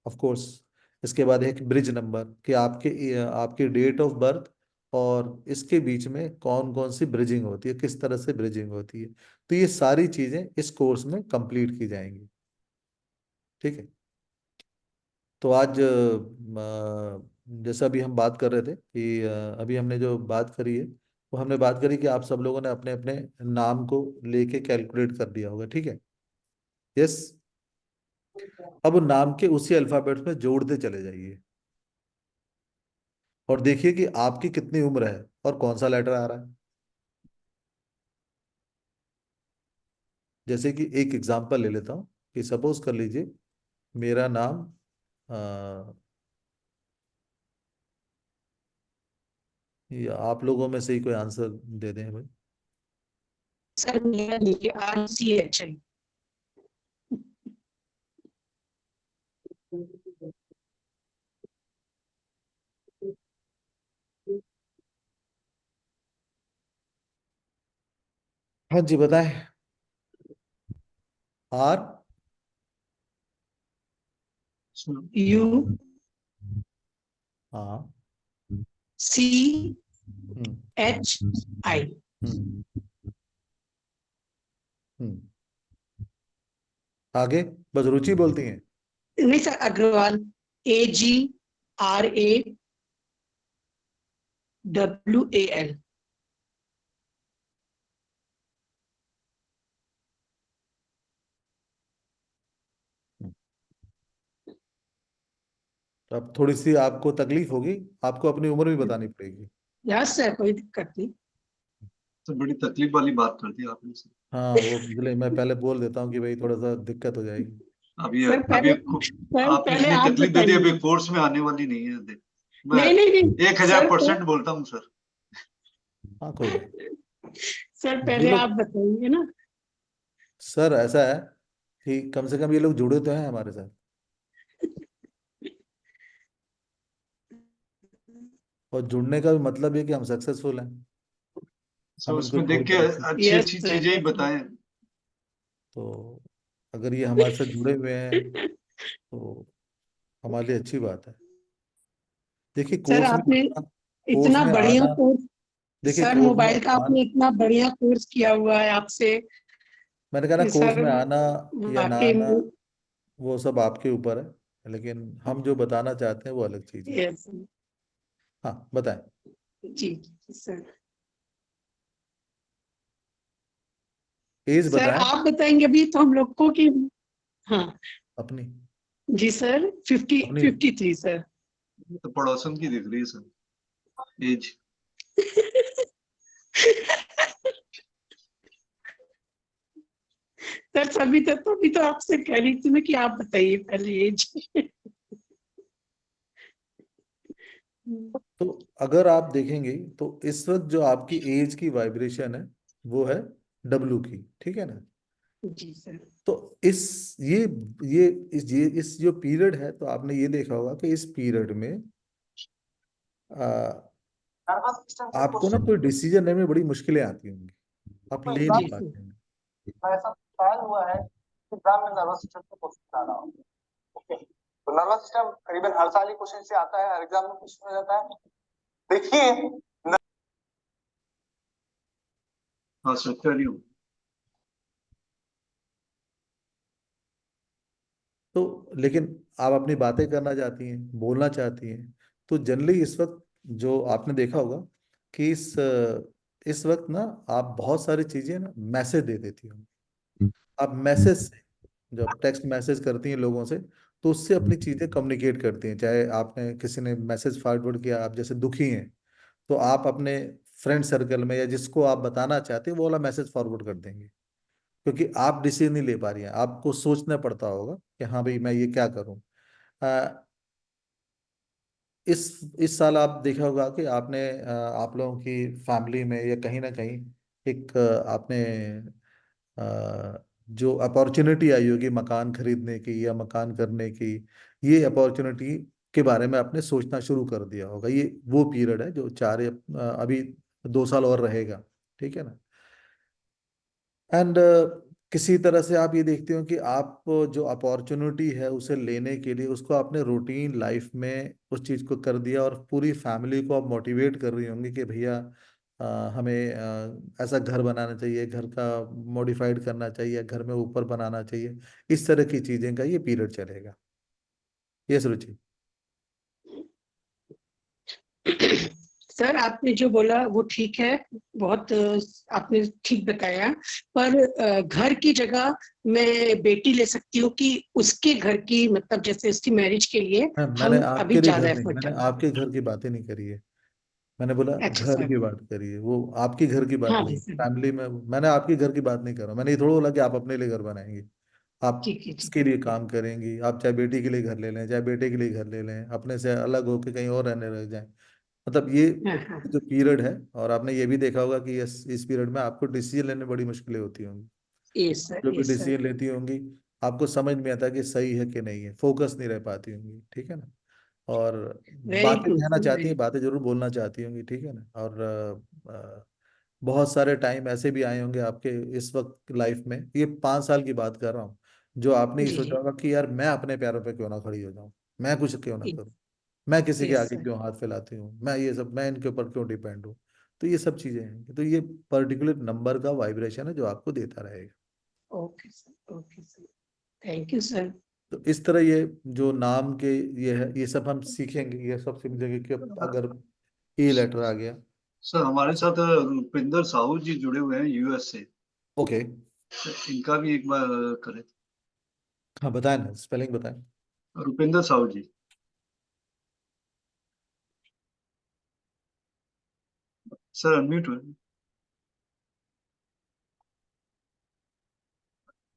ऑफ कोर्स इसके बाद एक ब्रिज नंबर कि आपके आपकी डेट ऑफ बर्थ और इसके बीच में कौन कौन सी ब्रिजिंग होती है, किस तरह से ब्रिजिंग होती है। तो ये सारी चीजें इस कोर्स में कंप्लीट की जाएंगी। ठीक है। तो आज जैसा अभी हम बात कर रहे थे कि अभी हमने जो बात करी है, वो हमने बात करी कि आप सब लोगों ने अपने अपने नाम को लेके कैलकुलेट कर दिया होगा। ठीक है। यस। अब नाम के उसी अल्फाबेट में जोड़ते चले जाइए और देखिए कि आपकी कितनी उम्र है और कौन सा लेटर आ रहा है। जैसे कि एक एग्जांपल ले लेता हूँ कि सपोज कर लीजिए मेरा नाम या आप लोगों में से ही कोई आंसर दे दें भाई। सर मेरा लीजिए RCH। हाँ जी बताएं। R UCH। हाँ। हम्म हम्म हम्म आगे बस रुचि बोलती हैं। नहीं सर, अग्रवाल। AGRAWAL। तो अब थोड़ी सी आपको तकलीफ होगी, आपको अपनी उम्र भी बतानी पड़ेगी। यस सर, कोई दिक्कत नहीं। तो बड़ी तकलीफ वाली बात कर दी आपने सर। हाँ, वो इसलिए मैं पहले बोल देता हूँ कि भाई थोड़ा सा दिक्कत हो जाएगी। सर अब ये सर आपने पहले इतनी आप तकलीफ दे दी, अब बताइए। ये कोर्स में आने वाली नहीं है। मैं नहीं नहीं नहीं 1000% बोलता हूँ सर। हाँ, कोई बात। सर ये पहले आप लोग, बताइए ना। सर ऐसा है कि कम से कम ये लोग जुड़े तो हैं हमारे साथ, और जुड़ने का भी मतलब ये कि हम सक्सेसफुल हैं, सो हम इनको उसमें देख छोड़ के के रखें। अच्छी यस अच्छी सर, चीजें ही यस बताएं। तो अगर ये हमारे साथ जुड़े हुए हैं तो हमारे लिए अच्छी बात है। देखिए सर कोर्स में आपने आना, कोर्स इतना में बढ़िया आना, कोर्स, देखिए सर कोर्स में मोबाइल का आपने इतना बढ़िया कोर्स किया हुआ है आपसे मैंने कहा ना, कि कोर्स सर में आना या ना वाकई आना में। वो सब आपके ऊपर है, लेकिन हम जो बताना चाहते हैं वो अलग चीज है। यस हाँ, बताएं। जी सर। एज सर बताएं आप बताएंगे अभी तो हम लोग को कि हाँ अपनी जी सर, 53 सर। तो पड़ोसन की दिख रही है सर एज। सर तभी तो आपसे कह रही थी मैं कि आप बताइए पहले एज। तो अगर आप देखेंगे तो इस वक्त जो आपकी एज की वाइब्रेशन है वो है डब्लू की, ठीक है ना। जी सर। तो ये इस जो पीरियड है, तो आपने ये देखा होगा कि इस पीरियड में आ, आपको ना कोई डिसीजन लेने में बड़ी मुश्किलें आती होंगी, आप ले नहीं जी सर। पाते हैं। ऐसा ट्रायल हुआ है कि ब्राह्मण नर्वस सिस्टम से क्वेश्चन आ रहा हो। ओके, तो नर्वस सिस्टम करीबन हर साल ही क्वेश्चन से आता है, हर एग्जाम में क्वेश्चन हो जाता है। देखिए हाँ सर, कह रही हूँ। तो लेकिन आप अपनी बातें करना चाहती हैं, बोलना चाहती हैं, तो जनरली इस वक्त जो आपने देखा होगा कि इस वक्त ना आप बहुत सारी चीजें ना मैसेज दे देती हो। आप मैसेज से, जब टेक्स्ट मैसेज करती हैं लोगों से, तो उससे अपनी चीजें कम्युनिकेट करती हैं। चाहे आपने किसी ने मैसेज फॉरवर्ड किया, आप जैसे दुखी हैं, तो आप अपने फ्रेंड सर्कल में या जिसको आप बताना चाहते हैं वो वाला मैसेज फॉरवर्ड कर देंगे, क्योंकि आप डिसीजन नहीं ले पा रही हैं, आपको सोचना पड़ता होगा कि हाँ भाई मैं ये क्या करूं। अ, इस साल आप देखा होगा कि आपने आप लोगों की फैमिली में या कहीं ना कहीं एक आपने जो अपॉर्चुनिटी आई होगी मकान खरीदने की या मकान करने की, ये अपॉर्चुनिटी के बारे में आपने सोचना शुरू कर दिया होगा। ये वो पीरियड है जो अभी 2 साल और रहेगा, ठीक है ना। एंड किसी तरह से आप ये देखते हो कि आप जो अपॉर्चुनिटी है उसे लेने के लिए उसको आपने रूटीन लाइफ में उस चीज़ को कर दिया, और पूरी फैमिली को आप मोटिवेट कर रही होंगी कि भैया हमें ऐसा घर बनाना चाहिए, घर का मॉडिफाइड करना चाहिए, घर में ऊपर बनाना चाहिए। इस तरह की चीज़ें का ये पीरियड चलेगा। यस रुचि। सर आपने जो बोला वो ठीक है, बहुत आपने ठीक बताया। पर घर की जगह मैं बेटी ले सकती हूँ कि उसके घर की, मतलब जैसे उसकी मैरिज के लिए मैंने हम अभी आपके लिए ज्यादा घर नहीं, एफर्ट मैंने डालें। आपके घर की बातें नहीं करी है। मैंने बोला अच्छा घर सर। की बात करिए, वो आपकी घर की बात हाँ जी नहीं, सर। फैमिली में। मैंने आपके घर की बात नहीं कर रहा, मैंने ये थोड़ा बोला कि आप अपने लिए घर बनाएंगे। आप ठीक है ठीक इसके लिए काम करेंगी, आप चाहे बेटी के लिए घर ले लें, चाहे बेटे के लिए घर ले लें, अपने से अलग होकर कहीं और रहने लग जाएं। मतलब ये है। हाँ हाँ। जो पीरियड है, और आपने ये भी देखा होगा कि इस पीरियड में आपको डिसीजन लेने में बड़ी मुश्किलें होती होंगी। यस सर, जो भी यस सर। डिसीजन लेती होंगी आपको समझ में आता है कि सही है कि नहीं है, फोकस नहीं रह पाती होंगी, ठीक है ना। और वेरी बातें ट्रू कहना सर, चाहती वेरी। हैं, बातें जरूर बोलना चाहती होंगी, ठीक है ना। और बहुत सारे टाइम ऐसे भी आए होंगे आपके इस वक्त लाइफ में, ये 5 साल की बात कर रहा हूँ, जो आपने ये जी सोचा जी। होगा कि यार मैं अपने पैरों पे क्यों ना खड़ी हो जाऊं, मैं कुछ क्यों ना करूं, मैं किसी के यस आगे सर। क्यों हाथ फैलाती हूँ, मैं इनके ऊपर क्यों डिपेंड हूँ। तो ये सब चीजें हैं, तो ये पर्टिकुलर नंबर का वाइब्रेशन है जो आपको देता रहेगा। Okay sir, okay sir. Thank you sir. तो इस तरह ये जो नाम के ये है, ये सब हम सीखेंगे, ये सब समझेंगे कि अगर ए लेटर आ गया। सर हमारे साथ रुपिंदर साहू जी जुड़े हुए हैं यूएस से, ओके, इनका भी एक बार करें। हाँ बताएं ना, स्पेलिंग बताएं। रुपिंदर साहू जी, सर अनम्यूट हुए,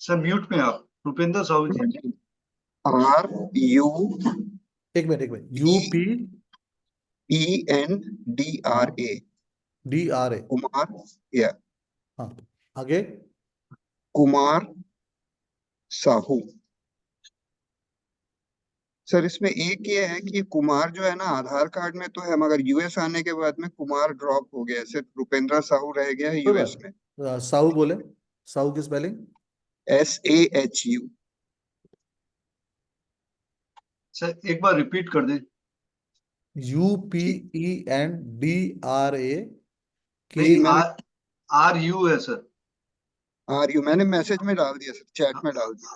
सर म्यूट में आप, रुपिंदर साहू जी। RUPENDRA। एक मिनट, एक मिनट, UP DRA। कुमार, या हाँ, आगे। कुमार साहू। सर इसमें एक ये है कि कुमार जो है ना आधार कार्ड में तो है, मगर यूएस आने के बाद में कुमार ड्रॉप हो गया है, सिर्फ रुपेंद्र साहू रह गया है कोई यूएस में। बात, साहू बोले, साहू की स्पेलिंग। SAHU। सर एक बार रिपीट कर दें। UPENDRA के। जी मैंने RU है सर, RU मैंने मैसेज में डाल दिया सर, चैट में डाल दिया।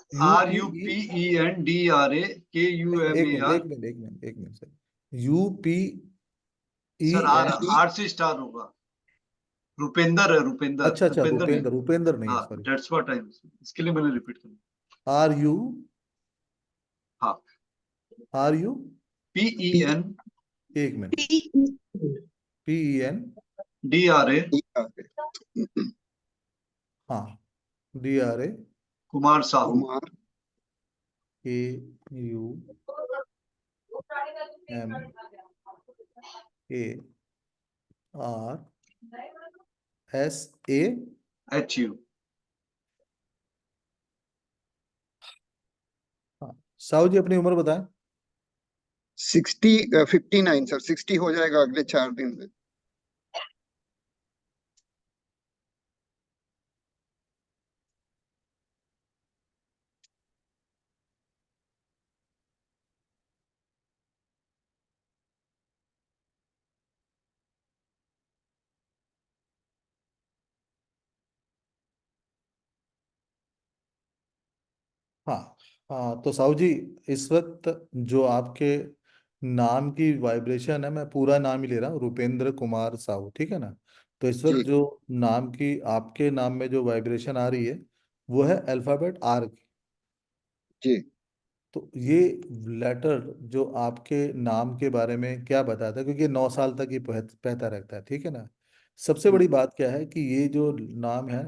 UPE, RUPENDRA एक मिनट, KUMAR। एक मिनट, एक मिनट, एक minute sir. UPEN, sir R से स्टार्ट होगा। रुपेंद्र है, रुपेंद्र, अच्छा अच्छा, रुपेंद्र नहीं। रुपेंद्र, रुपेंद्र नहीं है, हाँ, सॉरी। दैट्स व्हाट आई, इसके लिए मैंने रिपीट किया। RU, हाँ, RU, PEN एक मिनट, PEN, DRA हाँ, DRA Kumar Sahu. Kumar KUMARSA। HU। हाँ, साहू जी अपनी उम्र बताएं। 59 सर, 60 हो जाएगा अगले 4 दिन में। हाँ हाँ, तो साहू जी, इस वक्त जो आपके नाम की वाइब्रेशन है, मैं पूरा नाम ही ले रहा हूँ, रुपेंद्र कुमार साहू, ठीक है ना। तो इस वक्त जी जो नाम की, आपके नाम में जो वाइब्रेशन आ रही है, वो है अल्फाबेट R की। जी तो ये लेटर जो आपके नाम के बारे में क्या बताता है, क्योंकि 9 साल तक ये बहता रहता है, ठीक है ना। सबसे बड़ी बात क्या है कि ये जो नाम है,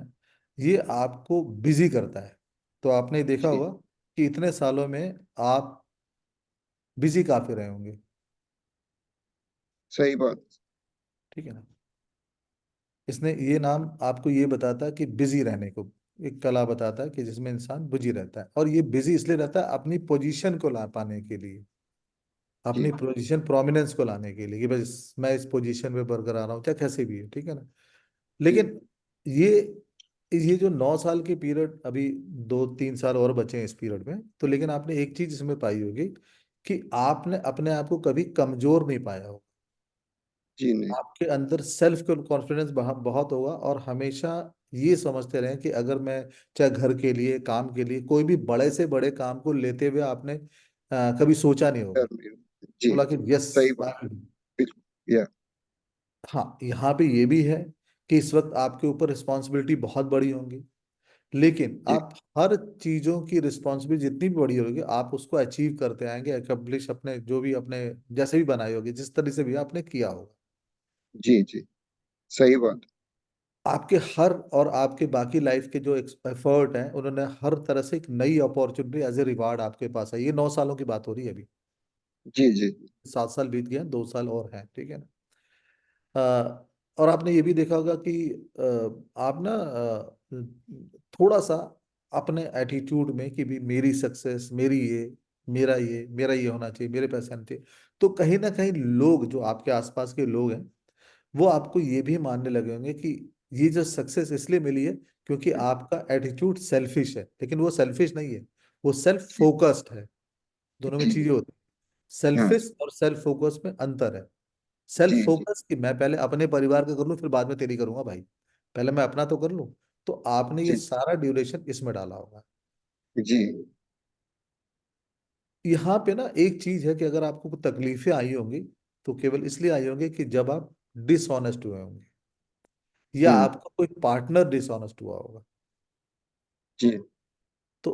ये आपको बिजी करता है। तो आपने देखा जी होगा कि इतने सालों में आप बिजी काफी रहे होंगे, सही बात। ठीक है ना। इसने, ये नाम आपको ये बताता है कि बिजी रहने को, एक कला बताता है कि जिसमें इंसान बिजी रहता है, और ये बिजी इसलिए रहता है अपनी पोजीशन को ला पाने के लिए, जी अपनी पोजीशन प्रोमिनेंस को लाने के लिए, कि बस मैं इस पोजीशन पे बरकरार रहा हूँ, चाहे कैसे भी है, ठीक है ना। जी लेकिन ये ये जो 9 साल की पीरियड, अभी 2-3 साल और बचे हैं इस पीरियड में, तो लेकिन आपने एक चीज इसमें पाई होगी कि आपने अपने आप को कभी कमजोर नहीं पाया हो। जी नहीं आपके अंदर सेल्फ कॉन्फिडेंस बहुत होगा, और हमेशा ये समझते रहे कि अगर मैं, चाहे घर के लिए, काम के लिए, कोई भी बड़े से बड़े काम को लेते हुए आपने कभी सोचा नहीं होगा, कर नहीं। जी बोला कि यस। सही बात। बिल्कुल या हाँ, यहाँ पे ये भी है कि इस वक्त आपके ऊपर रिस्पॉन्सिबिलिटी बहुत बड़ी होंगी, लेकिन जी आप हर चीजों की रिस्पॉन्सिबिलिटी जितनी भी बड़ी होगी, आप उसको अचीव करते आएंगे, अकम्प्लिश अपने जो भी, अपने जैसे भी बनाए होगी, जिस तरह से भी आपने किया होगा। जी जी सही बात। आपके हर, और आपके बाकी लाइफ के जो एफर्ट हैं, उन्होंने हर तरह से एक नई अपॉर्चुनिटी एज ए रिवार्ड आपके पास है। ये 9 सालों की बात हो रही है अभी, जी जी 7 साल बीत गए हैं, 2 साल और हैं, ठीक है ना। और आपने ये भी देखा होगा कि आप ना थोड़ा सा अपने एटीट्यूड में कि भी मेरी सक्सेस, मेरी ये, मेरा ये होना चाहिए, मेरे पैसे आने चाहिए, तो कहीं ना कहीं लोग जो आपके आसपास के लोग हैं, वो आपको ये भी मानने लगे होंगे कि ये जो सक्सेस इसलिए मिली है क्योंकि आपका एटीट्यूड सेल्फिश है, लेकिन वो सेल्फिश नहीं है, वो सेल्फ जी फोकस्ड है। दोनों में चीजें होती हैं, हाँ सेल्फिश और सेल्फ फोकस में अंतर है। सेल्फ जी जी फोकस कि मैं पहले अपने परिवार का कर लूं, फिर बाद में तेरी करूंगा भाई, पहले मैं अपना तो कर लूं। तो आपने ये जी सारा ड्यूरेशन इसमें डाला होगा। जी यहाँ पे ना एक चीज है कि अगर आपको कोई तकलीफें आई होंगी तो केवल इसलिए आई होंगी कि जब आप डिसऑनेस्ट हुए होंगे या हम्म। आपका कोई पार्टनर डिसऑनेस्ट हुआ होगा। जी। तो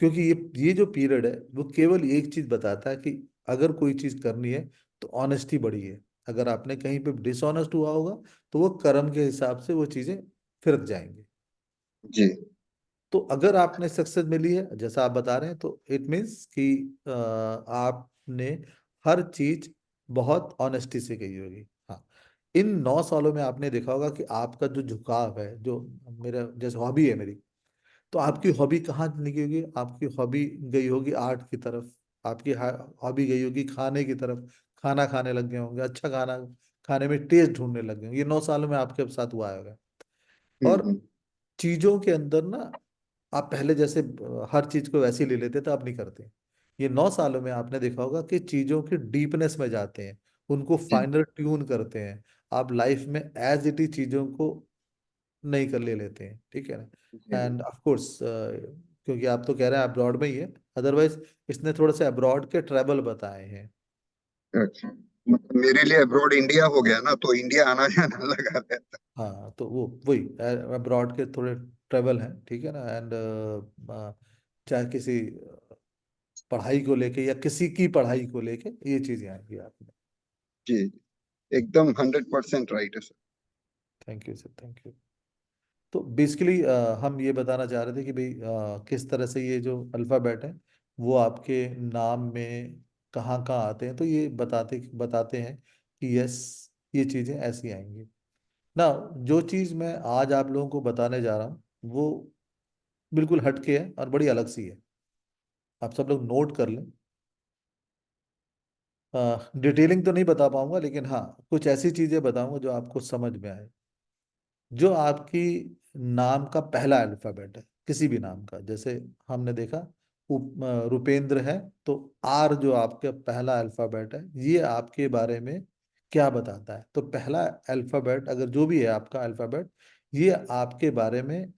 क्योंकि ये जो पीरियड है वो केवल एक चीज बताता है कि अगर कोई चीज करनी है तो ऑनेस्टी बड़ी है। अगर आपने कहीं पे डिसऑनेस्ट हुआ होगा तो वो कर्म के हिसाब से वो चीजें फिरक जाएंगी। जी। तो अगर आपने सक्सेस मिली है जैसा आप बता रहे हैं तो इट मीन्स कि आपने हर चीज बहुत ऑनेस्टी से कही होगी। हाँ, इन 9 सालों में आपने देखा होगा कि आपका जो झुकाव है, जो मेरा जैसे हॉबी है मेरी, तो आपकी हॉबी कहाँ चली गई होगी? आपकी हॉबी गई होगी आर्ट की तरफ, आपकी हॉबी गई होगी खाने की तरफ, खाना खाने लग गए होंगे, अच्छा खाना खाने में टेस्ट ढूंढने लग गए होंगे। ये 9 सालों में आपके साथ हुआ होगा। और हम्म। चीजों के अंदर ना आप पहले जैसे हर चीज को वैसे ही ले लेते थे, अब नहीं करते। ये 9 सालों में आपने देखा होगा कि चीजों की डीपनेस में जाते हैं, उनको जी। फाइनल ट्यून करते हैं। आप लाइफ में एज इट इज चीजों को नहीं कर ले लेते हैं, ठीक है ना? जी। एंड ऑफ कोर्स क्योंकि आप तो कह रहे हैं अब्रॉड में ही है, अदरवाइज इसने थोड़े से अब्रॉड के ट्रैवल बताए हैं। अच्छा, मतलब मेरे लिए अब्रॉड इंडिया हो गया ना, तो इंडिया आना जाना लगा रहता हाँ, तो वो वही अब्रॉड के थोड़े ट्रैवल हैं, ठीक है ना? एंड चाहे किसी पढ़ाई को लेके या किसी की पढ़ाई को लेके ये चीजें आएंगी आप में। है। जी। एकदम 100% राइट है sir. Thank you sir, thank you. तो बेसिकली हम ये बताना चाह रहे थे कि भाई किस तरह से ये जो अल्फ़ाबेट है वो आपके नाम में कहाँ कहाँ आते हैं, तो ये बताते बताते हैं कि यस, ये चीज़ें ऐसी आएंगी ना। जो चीज़ मैं आज आप लोगों को बताने जा रहा हूँ वो बिल्कुल हटके है और बड़ी अलग सी है। आप सब लोग नोट कर लें। डिटेलिंग तो नहीं बता पाऊंगा, लेकिन हाँ कुछ ऐसी चीज़ें बताऊंगा जो आपको समझ में आए। जो आपकी नाम का पहला अल्फाबेट है, किसी भी नाम का, जैसे हमने देखा रुपेंद्र है, तो आर जो आपका पहला अल्फाबेट है ये आपके बारे में क्या बताता है? तो पहला अल्फाबेट अगर जो भी है आपका अल्फाबेट, ये आपके बारे में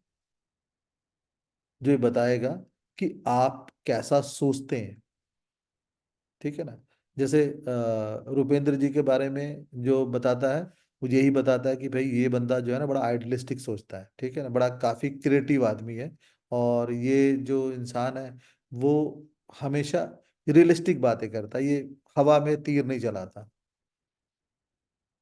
जो ये बताएगा कि आप कैसा सोचते हैं, ठीक है ना? जैसे रुपेंद्र जी के बारे में जो बताता है वो यही बताता है कि भाई ये बंदा जो है ना बड़ा आइडियलिस्टिक सोचता है, ठीक है ना, बड़ा काफी क्रिएटिव आदमी है। और ये जो इंसान है वो हमेशा रियलिस्टिक बातें करता है, ये हवा में तीर नहीं चलाता।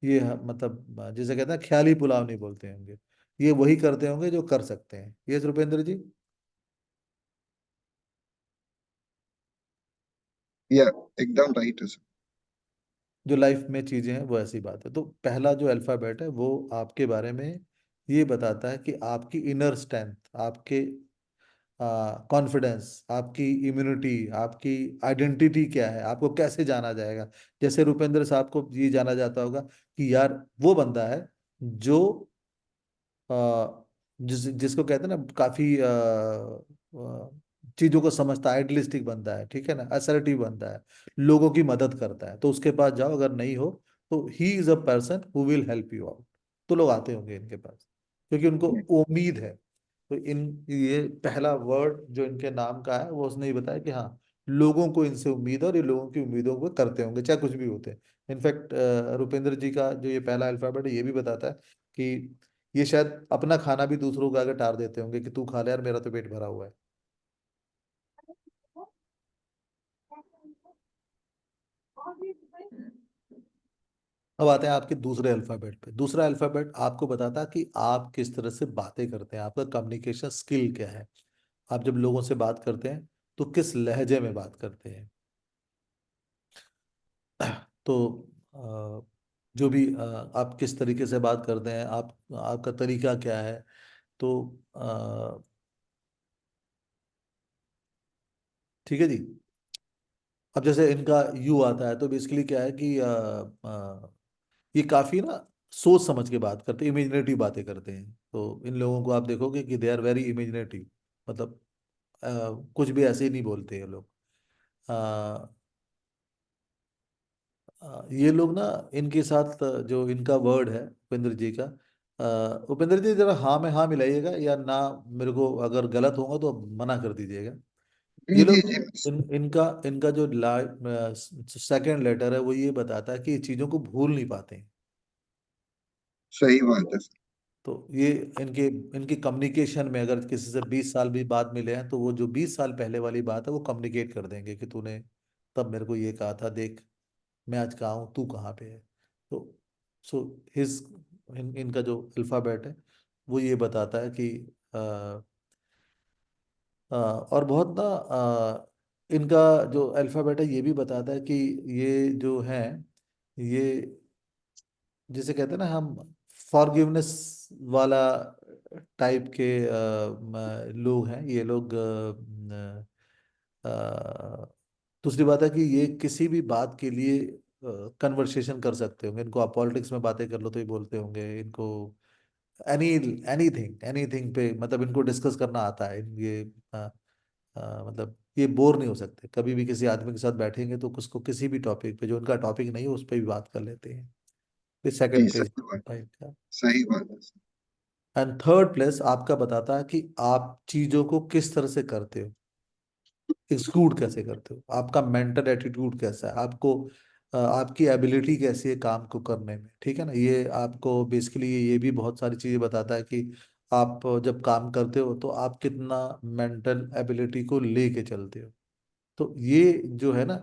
ये मतलब जैसे कहते हैं ख्याली पुलाव नहीं बोलते होंगे, ये वही करते होंगे जो कर सकते हैं। ये रुपेंद्र जी या एकदम राइट है सर। जो लाइफ में चीजें हैं वो ऐसी बात है। तो पहला जो अल्फाबेट है वो आपके बारे में ये बताता है कि आपकी इनर स्ट्रेंथ, आपके कॉन्फिडेंस, आपकी इम्यूनिटी, आपकी आइडेंटिटी क्या है, आपको कैसे जाना जाएगा। जैसे रुपेंद्र साहब को ये जाना जाता होगा कि यार वो बंदा है जो जिसको कहते हैं ना काफी चीजों को समझता है, आइडियलिस्टिक बनता है, ठीक है ना, असर्टिव बनता है, लोगों की मदद करता है। तो उसके पास जाओ, अगर नहीं हो तो he is a person who will help you out. तो लोग आते होंगे इनके पास क्योंकि उनको उम्मीद है। तो इन ये पहला वर्ड जो इनके नाम का है वो उसने ये बताया कि हाँ, लोगों को इनसे उम्मीद है और ये लोगों की उम्मीदों को करते होंगे चाहे कुछ भी होते हैं। इनफैक्ट रुपेंद्र जी का जो ये पहला अल्फाबेट है ये भी बताता है कि ये शायद अपना खाना भी दूसरों को आगे टार देते होंगे कि तू खा ले यार, मेरा तो पेट भरा हुआ है। अब आते हैं आपके दूसरे अल्फाबेट पे। दूसरा अल्फाबेट आपको बताता है कि आप किस तरह से बातें करते हैं, आपका कम्युनिकेशन स्किल क्या है। आप जब लोगों से बात करते हैं तो किस लहजे में बात करते हैं। तो जो भी आप किस तरीके से बात करते हैं, आप आपका तरीका क्या है। तो ठीक है जी। अब जैसे इनका यू आता है तो बेसिकली क्या है कि ये काफी ना सोच समझ के बात करते हैं, इमेजिनेटिव बातें करते हैं। तो इन लोगों को आप देखोगे कि दे आर वेरी इमेजिनेटिव, मतलब कुछ भी ऐसे ही नहीं बोलते ये लोग। ये लोग ना इनके साथ जो इनका वर्ड है उपेंद्र जी का, उपेंद्र जी जरा हाँ में हाँ मिलाइएगा या ना, मेरे को अगर गलत होगा तो मना कर दीजिएगा। ये जी लोग जी इनका इनका जो सेकंड लेटर है वो ये बताता है कि ये चीजों को भूल नहीं पाते हैं। सही बात है सर। तो ये इनके इनकी कम्युनिकेशन में अगर किसी से 20 साल भी बाद मिले हैं तो वो जो 20 साल पहले वाली बात है वो कम्युनिकेट कर देंगे कि तूने तब मेरे को ये कहा था, देख मैं आज कहाँ हूँ, तू कहाँ पे है। तो सो हिज इनका जो अल्फाबेट है वो ये बताता है कि और बहुत ना इनका जो अल्फाबेट है ये भी बताता है कि ये जो है ये जिसे कहते हैं ना हम फॉरगिवनेस वाला टाइप के लोग हैं ये लोग। दूसरी बात है कि ये किसी भी बात के लिए कन्वर्सेशन कर सकते होंगे। इनको आप पॉलिटिक्स में बातें कर लो तो ये बोलते होंगे। इनको एनी एनीथिंग एनीथिंग पे मतलब इनको डिस्कस करना आता है। ये अ, मतलब ये बोर नहीं हो सकते। कभी भी किसी आदमी के साथ बैठेंगे तो उसको किसी भी टॉपिक पे जो उनका टॉपिक नहीं है उस पर भी बात कर लेते हैं। ये जी सेकंड प्लेस सही बात। है इनका। सही बात है सर। एंड थर्ड प्लेस आपका बताता है कि आप चीजों को किस तरह से करते हो, एक्सक्लूड कैसे करते हो, आपका मेंटल एटीट्यूड कैसा है, आपको आपकी एबिलिटी कैसी है काम को करने में। ठीक है ना। ये आपको बेसिकली ये भी बहुत सारी चीजें बताता है कि आप जब काम करते हो तो आप कितना मेंटल एबिलिटी को लेके चलते हो। तो ये जो है ना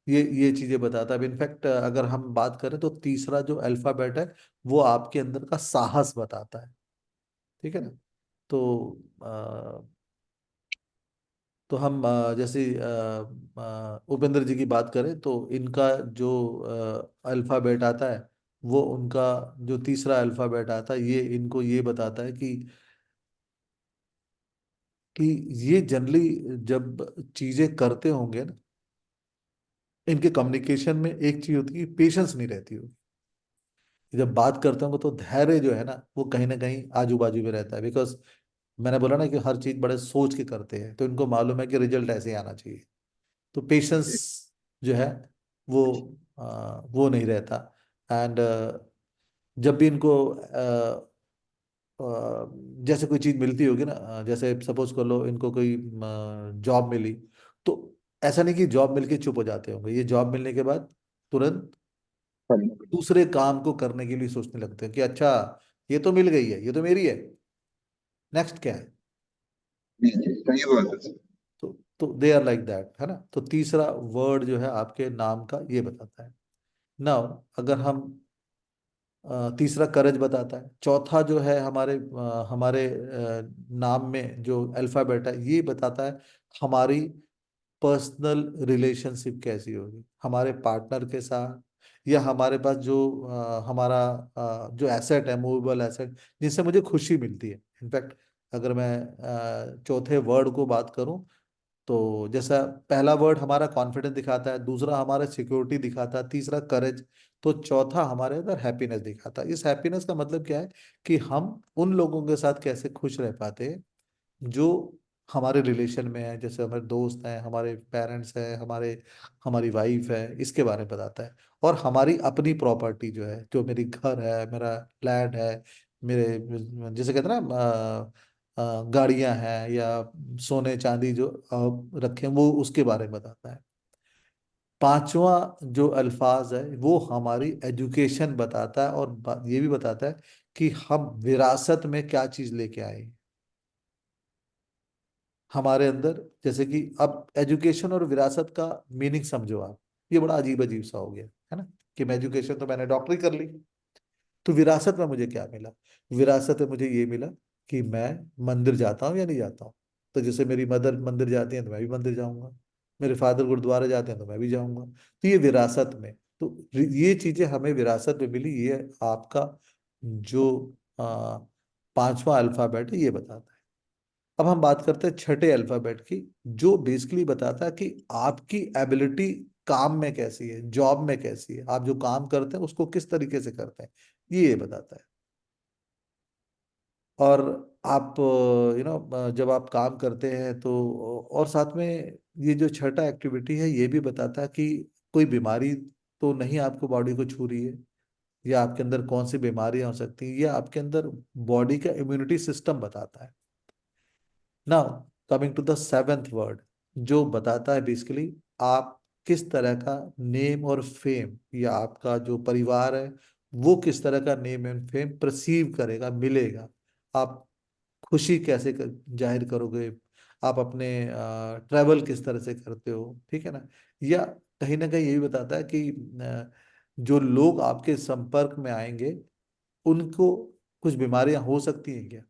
ये चीजें बताता है। इनफैक्ट अगर हम बात करें तो तीसरा जो अल्फाबेट है वो आपके अंदर का साहस बताता है। ठीक है ना। तो तो हम जैसे उपेंद्र जी की बात करें तो इनका जो अल्फाबेट आता है वो उनका जो तीसरा अल्फाबेट आता है ये इनको ये बताता है कि ये जनरली जब चीजें करते होंगे ना इनके कम्युनिकेशन में एक चीज होती है कि पेशेंस नहीं रहती होगी। जब बात करते होंगे तो धैर्य जो है ना कहीं आजू बाजू में रहता है। बिकॉज मैंने बोला ना कि हर चीज बड़े सोच के करते हैं तो इनको मालूम है कि रिजल्ट ऐसे ही आना चाहिए। तो पेशेंस जी जो है वो वो नहीं रहता। एंड जब भी इनको जैसे कोई चीज मिलती होगी ना जैसे सपोज कर लो इनको कोई जॉब मिली तो ऐसा नहीं कि जॉब मिलके चुप हो जाते होंगे। ये जॉब मिलने के बाद तुरंत दूसरे काम को करने के लिए सोचने लगते हैं कि अच्छा ये तो मिल गई है, ये तो मेरी है, नेक्स्ट क्या है। जी जी सही बात है सर। तो दे आर लाइक दैट है ना। तो तीसरा वर्ड जो है आपके नाम का ये बताता है। नाउ अगर हम तीसरा करज बताता है। चौथा जो है हमारे नाम में जो अल्फाबेट है ये बताता है हमारी पर्सनल रिलेशनशिप कैसी होगी हमारे पार्टनर के साथ, या हमारे पास जो हमारा जो एसेट है मूवेबल एसेट जिनसे मुझे खुशी मिलती है। इनफैक्ट अगर मैं चौथे वर्ड को बात करूं तो जैसा पहला वर्ड हमारा कॉन्फिडेंस दिखाता है, दूसरा हमारा सिक्योरिटी दिखाता है, तीसरा करेज, तो चौथा हमारे अंदर हैप्पीनेस दिखाता है। इस हैप्पीनेस का मतलब क्या है कि हम उन लोगों के साथ कैसे खुश रह पाते हैं जो हमारे रिलेशन में है। जैसे हमारे दोस्त हैं, हमारे पेरेंट्स हैं, हमारी वाइफ है, इसके बारे में बताता है। और हमारी अपनी प्रॉपर्टी जो है, जो मेरी घर है, मेरा लैंड है, मेरे जैसे कहते हैं ना गाड़ियां हैं या सोने चांदी जो रखे हैं वो उसके बारे में बताता है। पांचवा जो अल्फाज है वो हमारी एजुकेशन बताता है और ये भी बताता है कि हम विरासत में क्या चीज लेके आए हैं हमारे अंदर। जैसे कि अब एजुकेशन और विरासत का मीनिंग समझो आप। ये बड़ा अजीब अजीब सा हो गया है ना कि मैं एजुकेशन तो मैंने डॉक्टरी कर ली तो विरासत में मुझे क्या मिला। विरासत में मुझे ये मिला कि मैं मंदिर जाता हूँ या नहीं जाता हूँ। तो जैसे मेरी मदर मंदिर जाती हैं तो मैं भी मंदिर जाऊंगा, मेरे फादर गुरुद्वारे जाते हैं तो मैं भी जाऊंगा। तो ये विरासत में, तो ये चीजें हमें विरासत में मिली। ये आपका जो आ, पांचवा अल्फाबेट है ये बताता है। अब हम बात करते हैं छठे अल्फाबेट की जो बेसिकली बताता है कि आपकी एबिलिटी काम में कैसी है, जॉब में कैसी है, आप जो काम करते हैं उसको किस तरीके से करते हैं ये बताता है। और आप जब आप काम करते हैं तो और साथ में ये जो छठा एक्टिविटी है ये भी बताता है कि कोई बीमारी तो नहीं आपको बॉडी को छू रही है, या आपके अंदर कौन सी बीमारियां हो सकती हैं, या आपके अंदर बॉडी का इम्यूनिटी सिस्टम बताता है ना। Coming to the seventh word, जो बताता है बेसिकली आप किस तरह का नेम और फेम, या आपका जो परिवार है वो किस तरह का नेम एंड फेम परसीव करेगा, मिलेगा। आप खुशी कैसे जाहिर करोगे, आप अपने ट्रैवल किस तरह से करते हो, ठीक है ना। या कहीं ना कहीं ये भी बताता है कि जो लोग आपके संपर्क में आएंगे उनको कुछ बीमारियां हो सकती हैं क्या,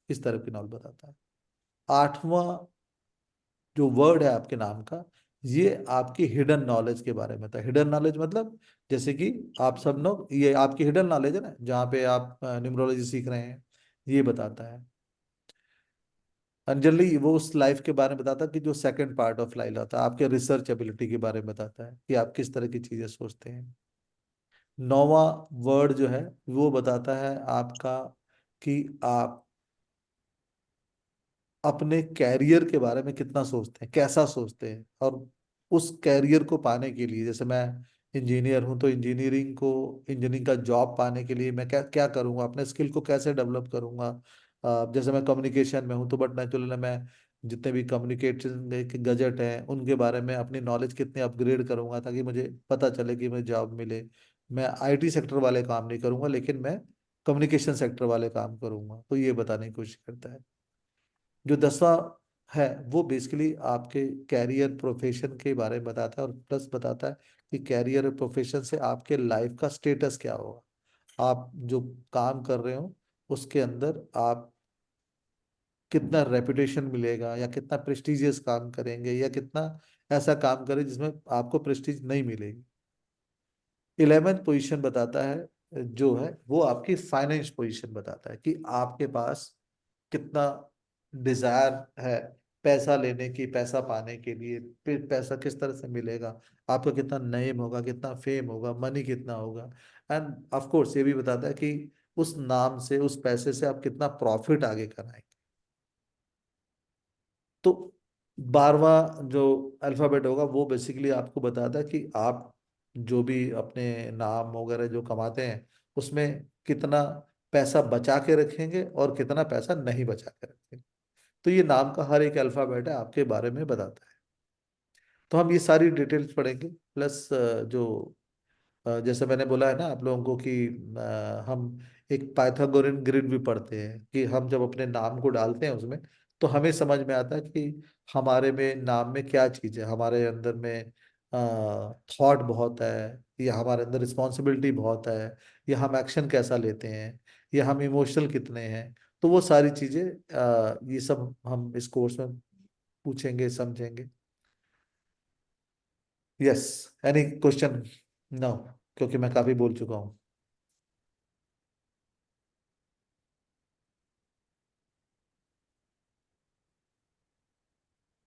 इस तरह की नॉलेज बताता है। आठवां जो वर्ड है आपके नाम का, ये आपकी हिडन नॉलेज के बारे में था। हिडन नॉलेज मतलब जैसे कि आप सब लोग, ये आपकी हिडन नॉलेज है ना, जहाँ पे आप न्यूमरोलॉजी सीख रहे हैं, ये बताता है। जनरली वो उस लाइफ के बारे में बताता है कि जो सेकंड पार्ट ऑफ लाइफ आता है, आपके रिसर्च एबिलिटी के बारे में बताता है कि आप किस तरह की चीजें सोचते हैं। नौवां वर्ड जो है वो बताता है आपका कि आप अपने कैरियर के बारे में कितना सोचते हैं, कैसा सोचते हैं, और उस कैरियर को पाने के लिए, जैसे मैं इंजीनियर हूं तो इंजीनियरिंग का जॉब पाने के लिए मैं क्या क्या करूंगा, अपने स्किल को कैसे डेवलप करूंगा। जैसे मैं कम्युनिकेशन में हूं तो बट नेचुरली मैं जितने भी कम्युनिकेशन के गजट हैं उनके बारे में अपनी नॉलेज कितने अपग्रेड करूंगा ताकि मुझे पता चले कि मुझे जॉब मिले। मैं आईटी सेक्टर वाले काम नहीं करूंगा लेकिन मैं कम्युनिकेशन सेक्टर वाले काम करूंगा, तो ये बताने की कोशिश करता है। जो 10वां है वो बेसिकली आपके कैरियर प्रोफेशन के बारे में बताता है, और प्लस बताता है कि कैरियर और प्रोफेशन से आपके लाइफ का स्टेटस क्या होगा। आप जो काम कर रहे हो उसके अंदर आप कितना रेपुटेशन मिलेगा, या कितना प्रेस्टिजियस काम करेंगे, या कितना ऐसा काम करें जिसमें आपको प्रेस्टीज नहीं मिलेगी। 11th पोजीशन बताता है जो है वो आपकी फाइनेंस पोजीशन बताता है कि आपके पास कितना डिजायर है पैसा लेने की, पैसा पाने के लिए, फिर पैसा किस तरह से मिलेगा, आपका कितना नेम होगा, कितना फेम होगा, मनी कितना होगा। एंड ऑफ कोर्स ये भी बताता है कि उस नाम से, उस पैसे से आप कितना प्रॉफिट आगे कराएंगे। तो 12वां जो अल्फाबेट होगा वो बेसिकली आपको बताता है कि आप जो भी अपने नाम वगैरह जो कमाते हैं उसमें कितना पैसा बचा के रखेंगे और कितना पैसा नहीं बचा के रखेंगे। तो ये नाम का हर एक अल्फाबेट है आपके बारे में बताता है। तो हम ये सारी डिटेल्स पढ़ेंगे, प्लस जो जैसे मैंने बोला है ना आप लोगों को कि हम एक पाइथागोरन ग्रिड भी पढ़ते हैं कि हम जब अपने नाम को डालते हैं उसमें तो हमें समझ में आता है कि हमारे में नाम में क्या चीज़ है। हमारे अंदर में थॉट बहुत है, या हमारे अंदर रिस्पॉन्सिबिलिटी बहुत है, या हम एक्शन कैसा लेते हैं, या हम इमोशनल कितने हैं। तो वो सारी चीज़ें ये सब हम इस कोर्स में पूछेंगे, समझेंगे। Yes, any question? नो, क्योंकि मैं काफ़ी बोल चुका हूँ।